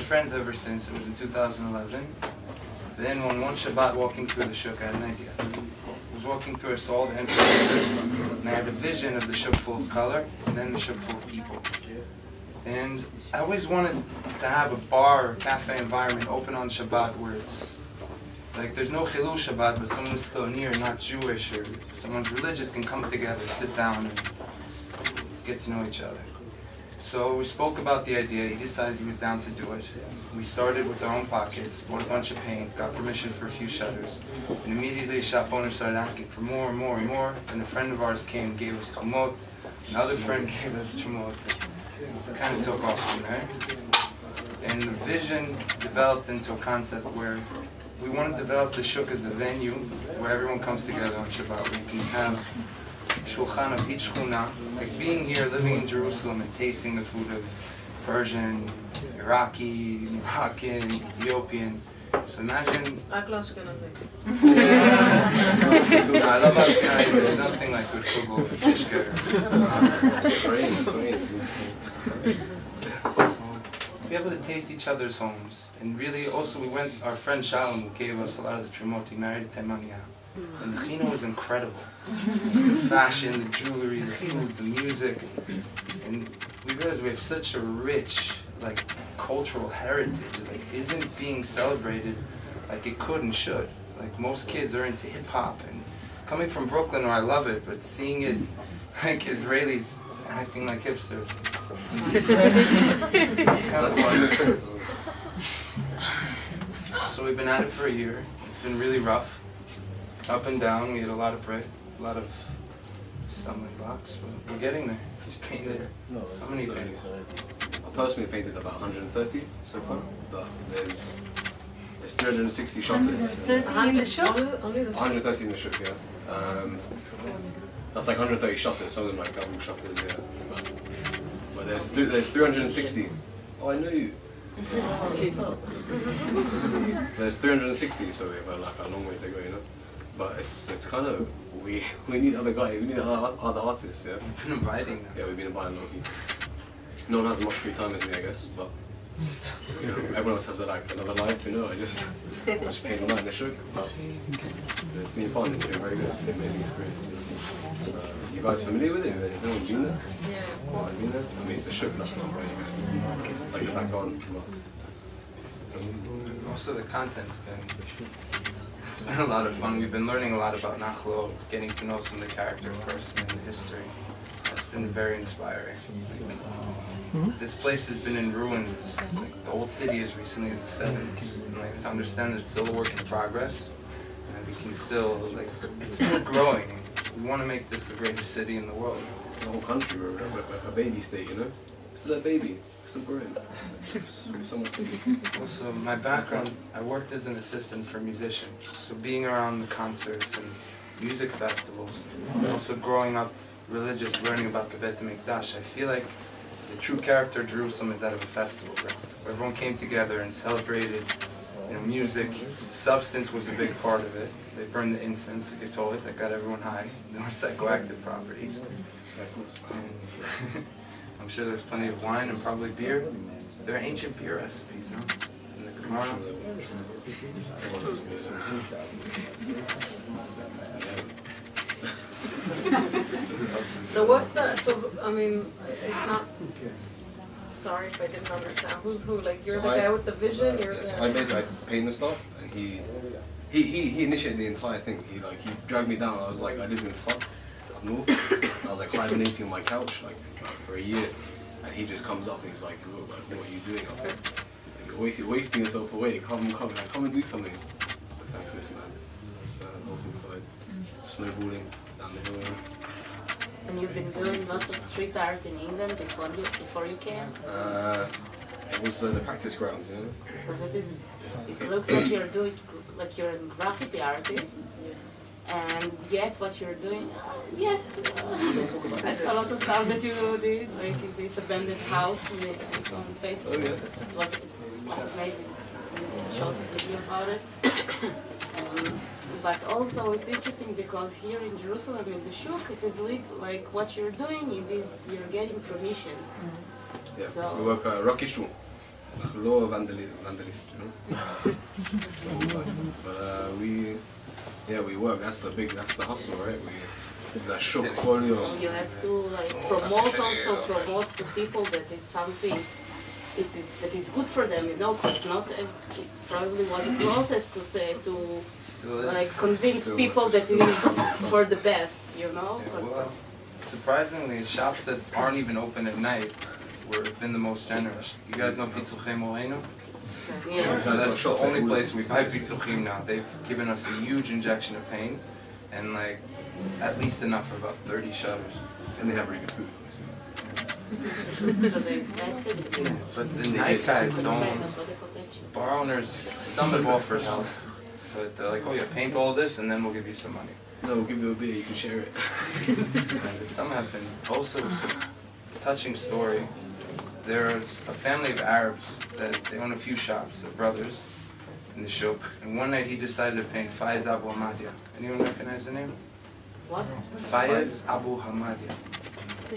friends ever since. It was in 2011. Then on one Shabbat walking through the shuk, I had an idea. I was walking through, I saw all the entrances, and I had a vision of the shuk full of color, and then the shuk full of people. And I always wanted to have a bar or cafe environment open on Shabbat where it's like there's no Chilul Shabbat, but someone who's Chiloni or not Jewish or someone's religious can come together, sit down, and get to know each other. So we spoke about the idea. He decided he was down to do it. We started with our own pockets, bought a bunch of paint, got permission for a few shutters, and immediately shop owners started asking for more and more and more. And a friend of ours came and gave us trumot. Another friend gave us trumot. It kind of took off from there. And the vision developed into a concept where we want to develop the shuk as a venue where everyone comes together on Shabbat. We can have shulchan of each shchuna, like being here, living in Jerusalem and tasting the food of Persian, Iraqi, Moroccan, Ethiopian. So imagine... רק לא אשכנזי. No, I love Ashkenazi, there's nothing like good kugel and fish getter. So, be able to taste each other's homes. And really, also, our friend Shalom, who gave us a lot of the trumot, he married a Taimania. And the chino was incredible. The fashion, the jewelry, the food, the music. And we realized we have such a rich, cultural heritage that isn't being celebrated like it could and should. Like most kids are into hip-hop. And coming from Brooklyn, where I love it, but seeing it like Israelis acting like hipsters. It's kind of fun. So we've been at it for a year. It's been really rough. Up and down, we had a lot of break, a lot of stumbling blocks, but we're getting there. He's painted. How many painted? I personally painted about 130 so far, but there's 360 shutters. 130 in the shop? 130 in the shop, yeah. That's like 130 shutters, some of them like double shutters, yeah. But there's 360. Oh, I know you. There's 360, so we have like a long way to go, you know. But it's kind of we need other guys, we need other artists, yeah. We've been inviting them. Yeah, we've been inviting a lot of people. No one has as much free time as me, I guess, but you know, everyone else has another life, you know. I just paint all night in the shuk, but it's been fun. It's been very good. It's been an amazing experience. You guys familiar with it? Has anyone been there? Yeah. I've been there. I mean, it's the shuk, that's not right. It's like the back garden. Also, the content's been a lot of fun. We've been learning a lot about Nachlo, getting to know some of the characters first and the history. It's been very inspiring. This place has been in ruins. The old city as recently as the 70s. And, to understand that it's still a work in progress, and we can still, it's still growing. We want to make this the greatest city in the world. The whole country, we're like a baby state, you know? Still a baby, still growing. So much baby. Also, my background, I worked as an assistant for musicians. So being around the concerts and music festivals, and also growing up religious, learning about the Beit HaMikdash, I feel like the true character of Jerusalem is that of a festival ground, where everyone came together and celebrated. Music, substance was a big part of it. They burned the incense, like they told it, that got everyone high. There were psychoactive properties. And I'm sure there's plenty of wine and probably beer. There are ancient beer recipes, huh? In the Gemara. So it's not, sorry if I didn't understand. Who's who? Like you're the guy with the vision? I basically paint the stuff, and he initiated the entire thing. He dragged me down. I lived in Sfat, up north. I was hibernating on my couch for a year, and he just comes up and he's like, "Look, what are you doing up here? You're wasting yourself away. Come and do something." So thanks to this man. It's north inside, snowballing down the hill. And you've been doing lots of street art in England before you came? It was the practice grounds, you know. Because it looks like you're a graffiti artist, and yet what you're doing, yes, I saw lots of stuff that you did, like in this abandoned house and so on Facebook. Oh yeah. It's maybe short video about it. But also it's interesting because here in Jerusalem in the shuk it is like what you're doing, you're getting permission. Yeah, so we work Rocky Shul. אנחנו לא vandalists, you know? So, but we work, that's the hustle, right? זה השוק כל יום. So you have to like promote to people that is something that is good for them, you know, because not it probably was a process to say like convince people that it is for the best, you know. Yeah, well, surprisingly, shops that aren't even open at night have been the most generous. You guys know Pitzuchim Moreno? Yeah. So that's the only place we buy Pitzuchim now. They've given us a huge injection of pain, and like at least enough for about 30 shutters. And they have really good food. So they invested in it. But the night guys don't. Bar owners, some have offered help, but they're like, oh yeah, paint all this and then we'll give you some money. No, we'll give you a beer, you can share it. And some have been. Also, a touching story. There's a family of Arabs that they own a few shops, they're brothers, in the shuk. And one night he decided to paint Faiz Abu Hamadia. Anyone recognize the name? What? Faiz Abu Hamadia. He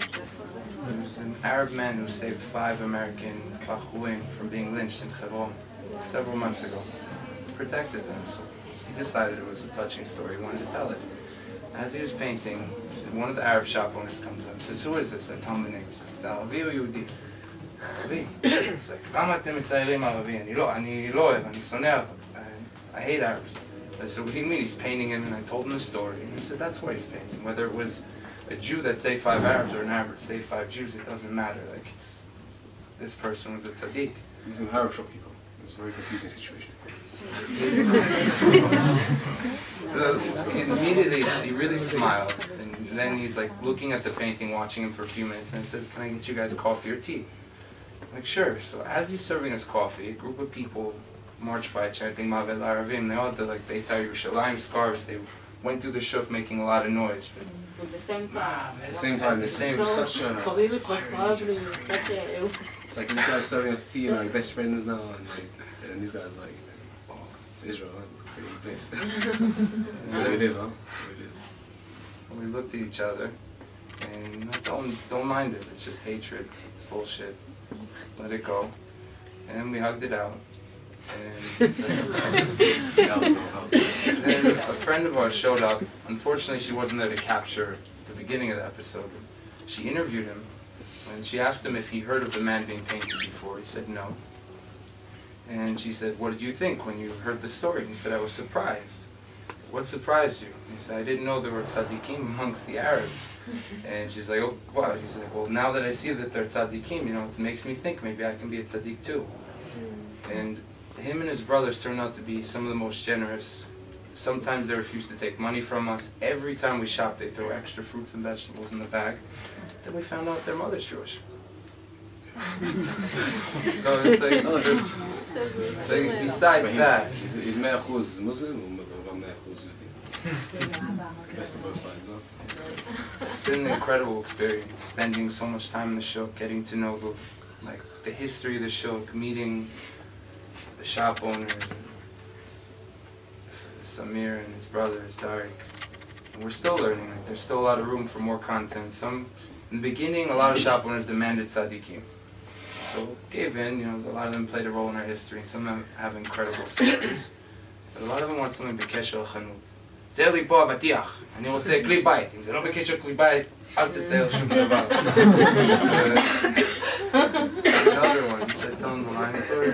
was an Arab man who saved 5 American Bachuim from being lynched in Hebron several months ago. He protected them, so he decided it was a touching story, he wanted to tell it. As he was painting, one of the Arab shop owners comes up and says, who is this? I tell him the name. He says, Arabi or Yehudi? Arabi. He's like, למה אתם מציירים ערבי? אני לא אוהב, אני שונא, I hate Arabs. I said, what do you mean? He's painting him, and I told him the story. And he said, that's why he's painting. Whether it was a Jew that saved 5 Arabs or an Arab that saved 5 Jews, it doesn't matter. Like, it's, this person was a tzaddik. These are Arab shop people. It's a very confusing situation. So immediately, he really smiled. And then he's like looking at the painting, watching him for a few minutes, and he says, can I get you guys coffee or tea? I'm like, sure. So as he's serving us coffee, a group of people marched by chanting Mavel Aravim. They all had like Beitar Yerushalayim scarves. They went through the shuk making a lot of noise. But At the same time. At the same time, the same. So such a... for you it was probably such a... It's like these guys serving us tea and like best friends now, and these guys like, oh, it's Israel, huh? It's a crazy place. So it is, huh? So it is. we looked at each other, and don't mind it. It's just hatred. It's bullshit. Let it go. And then we hugged it out. And then a friend of ours showed up. Unfortunately, she wasn't there to capture the beginning of the episode. She interviewed him, and she asked him if he heard of the man being painted before. He said no. And she said, what did you think when you heard the story? And he said, I was surprised. What surprised you? He said, I didn't know there were tzaddikim amongst the Arabs. And she's like, oh, wow. She's like, well, now that I see that they're tzaddikim, you know, it makes me think maybe I can be a tzaddik too. And him and his brothers turned out to be some of the most generous. Sometimes they refuse to take money from us. Every time we shop, they throw extra fruits and vegetables in the bag. Then we found out their mother's Jewish. So it's like, besides that. He's 100% Muslim or 100% Yehudi? Best of both sides, huh? It's been an incredible experience, spending so much time in the shuk, getting to know the history of the shuk, meeting the shop owner, Samir and his brothers, Darik. And we're still learning. There's still a lot of room for more content. In the beginning, a lot of shop owners demanded tzaddikim. So gave in, you know, a lot of them played a role in our history, and some of them have incredible stories. But a lot of them want something בקשר לחנות. צייר לי פה אבטיח, אני רוצה כלי בית. אם זה לא בקשר כלי בית, אל תצייר שום דבר. Another one, should I tell him the line story?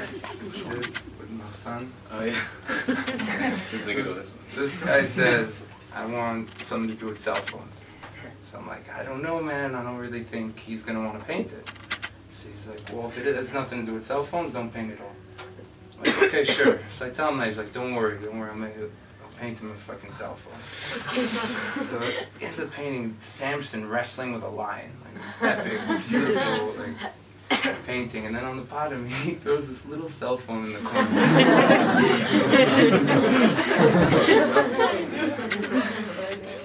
With Mahsan. Oh yeah. This guy says, I want something to do with cell phones. So I'm like, I don't know, man. I don't really think he's going to want to paint it. So he's like, well, if it has nothing to do with cell phones, don't paint it all. I'm like, okay, sure. So I tell him that. He's like, don't worry. I'll paint him a fucking cell phone. So he ends up painting Samson wrestling with a lion. Like this epic, beautiful, painting. And then on the bottom, he throws this little cell phone in the corner.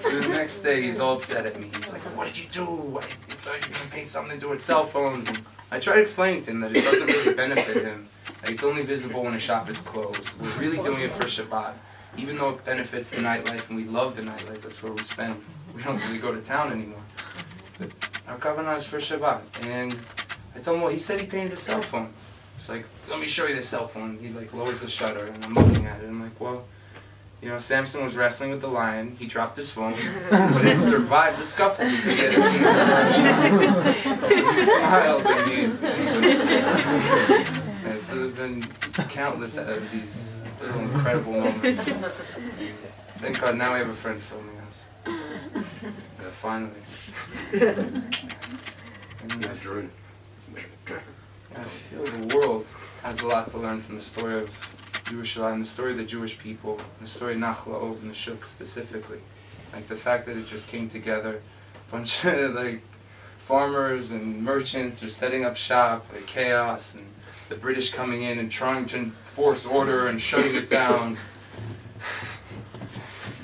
The next day, he's all upset at me. He's like, what did you do? You thought you were going to paint something to do with cell phones? And I tried explaining to him that it doesn't really benefit him. Like, it's only visible when a shop is closed. We're really doing it for Shabbat. Even though it benefits the nightlife, and we love the nightlife, that's where we spend. We don't really go to town anymore. But our kavanah is for Shabbat. And I told him, well, he said he painted a cell phone. So It's like, let me show you the cell phone. He like lowers the shutter, and I'm looking at it. I'm like, well, you know, Samson was wrestling with the lion. He dropped his phone, but it survived the scuffle because he had a He smiled and and so there's been countless of these little incredible moments. Thank God now we have a friend filming us. Yeah, finally. And I feel the world has a lot to learn from the story of Yerushalayim, the story of the Jewish people, the story of Nachlaot and the Shuk specifically. Like the fact that it just came together, a bunch of like farmers and merchants are setting up shop, like chaos, and the British coming in and trying to enforce order and shutting it down.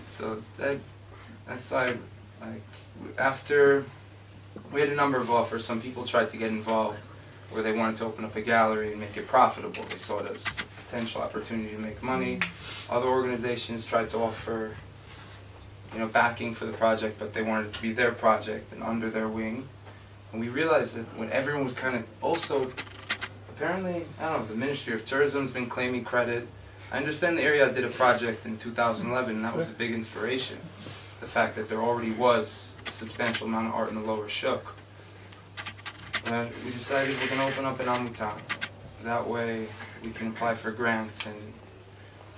So that's why, like, after we had a number of offers, some people tried to get involved where they wanted to open up a gallery and make it profitable. They saw it as a potential opportunity to make money. Other organizations tried to offer, you know, backing for the project, but they wanted it to be their project and under their wing. And we realized that when everyone was kind of also, apparently, I don't know, the Ministry of Tourism has been claiming credit. I understand the area did a project in 2011, and that was a big inspiration. The fact that there already was a substantial amount of art in the lower Shuk. We decided we're going to open up an Amutah. That way we can apply for grants, and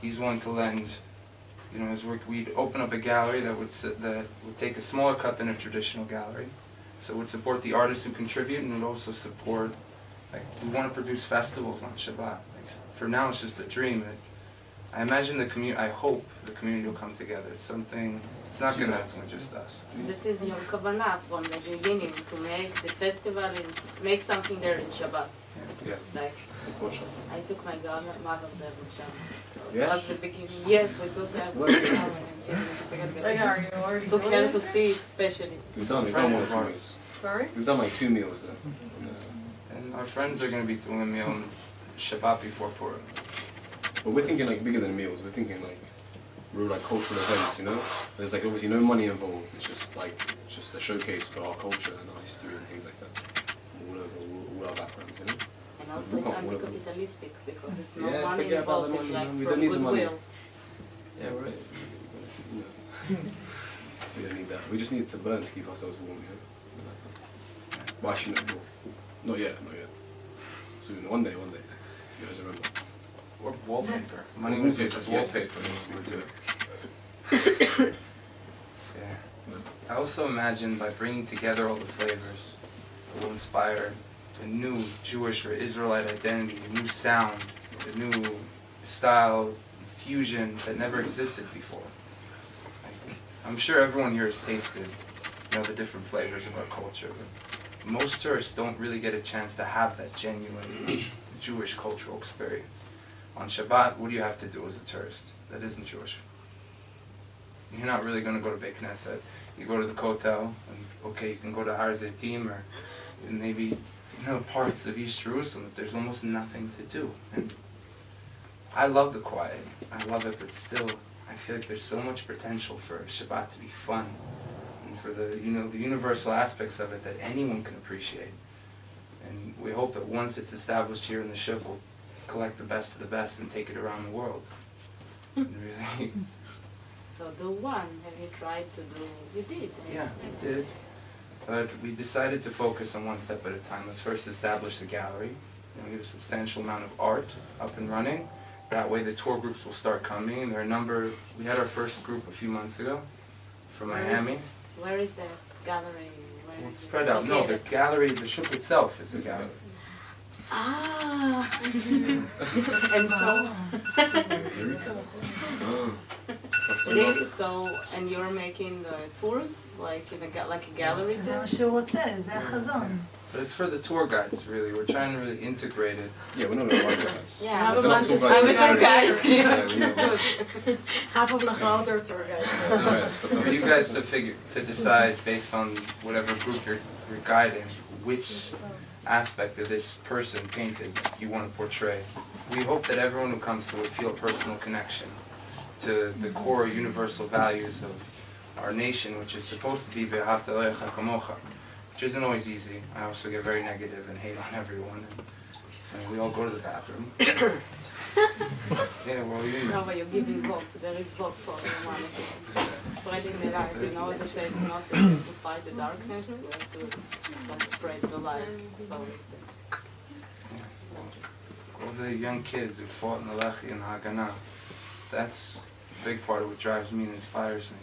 he's willing to lend, you know, his work. We'd open up a gallery that would take a smaller cut than a traditional gallery. So it would support the artists who contribute, and it would also support, like, we want to produce festivals on Shabbat. Like, for now it's just a dream. I imagine the community, I hope the community will come together. It's something, it's not going to happen with just us. This is your kavanah from the beginning, to make the festival and make something there in Shabbat. Yeah. Like, I took my mother there in Shabbat. So Yeah? that was the beginning. Yes, I took her. Are you already Took doing her it? to see it, especially. We've done Friends one or of two ours. meals. Sorry? We've done like 2 meals there. And our friends are going to be doing a meal on Shabbat before Purim. But we're thinking like bigger than meals. We're thinking like real like cultural events, you know? There's like obviously no money involved. It's just like just a showcase for our culture and our history and things like that. All over all our backgrounds, you know? And also it's anti-capitalistic because it's no Yeah, money forget about involved. the It's money, like we from don't need the money. goodwill. Yeah, right. We don't need that. We just need it to burn to keep ourselves warm, you know? Well, actually, not yet. Soon, one day. You guys remember? Or wallpaper. Money was used as wallpaper. Yeah. I also imagine by bringing together all the flavors, it will inspire a new Jewish or Israelite identity, a new sound, a new style, fusion that never existed before. Like, I'm sure everyone here has tasted, you know, the different flavors of our culture. But most tourists don't really get a chance to have that genuine Jewish cultural experience. On Shabbat, what do you have to do as a tourist that isn't Jewish? You're not really going to go to Beit Knesset. You go to the Kotel, and okay, you can go to Har Zeitim or maybe, you know, parts of East Jerusalem. There's almost nothing to do. And I love the quiet. I love it, but still, I feel like there's so much potential for Shabbat to be fun, and for the, you know, the universal aspects of it that anyone can appreciate. And we hope that once it's established here in the Shuk, we'll collect the best of the best and take it around the world. And really. So do one. Have you tried to do? You did. Yeah, we did. But we decided to focus on one step at a time. Let's first establish the gallery. You know, get a substantial amount of art up and running. That way the tour groups will start coming. And there are a number, we had our first group a few months ago from Miami. Where is the gallery? Where It's is it spread out. No, the located? gallery, the Shuk itself is the gallery. Ah. And so. Really? So, and you're making the tours like in a like a gallery זה tour? מה שהוא רוצה, זה החזון. So it's for the tour guides, really. We're trying to really integrate it. Yeah, we're not the right guys. Yeah, Have I'm a a bunch of tour guide. Yeah, we know. Half of Nachlaot are tour guides. For you guys to decide based on whatever group you're guiding, which aspect of this person painted you want to portray. We hope that everyone who comes to it feel a personal connection to the core universal values of our nation, which is supposed to be Ve'ahavta L'Orecha Kamocha, which isn't always easy. I also get very negative and hate on everyone. And And we all go to the bathroom. Yeah, well, you No, know. but you're giving hope. There is hope for humanity. Spreading the light. You know, they say it's not that we have to fight the darkness, we have to like, spread the light. So it's All the young kids who fought in the Lechi and Haganah, that's a big part of what drives me and inspires me.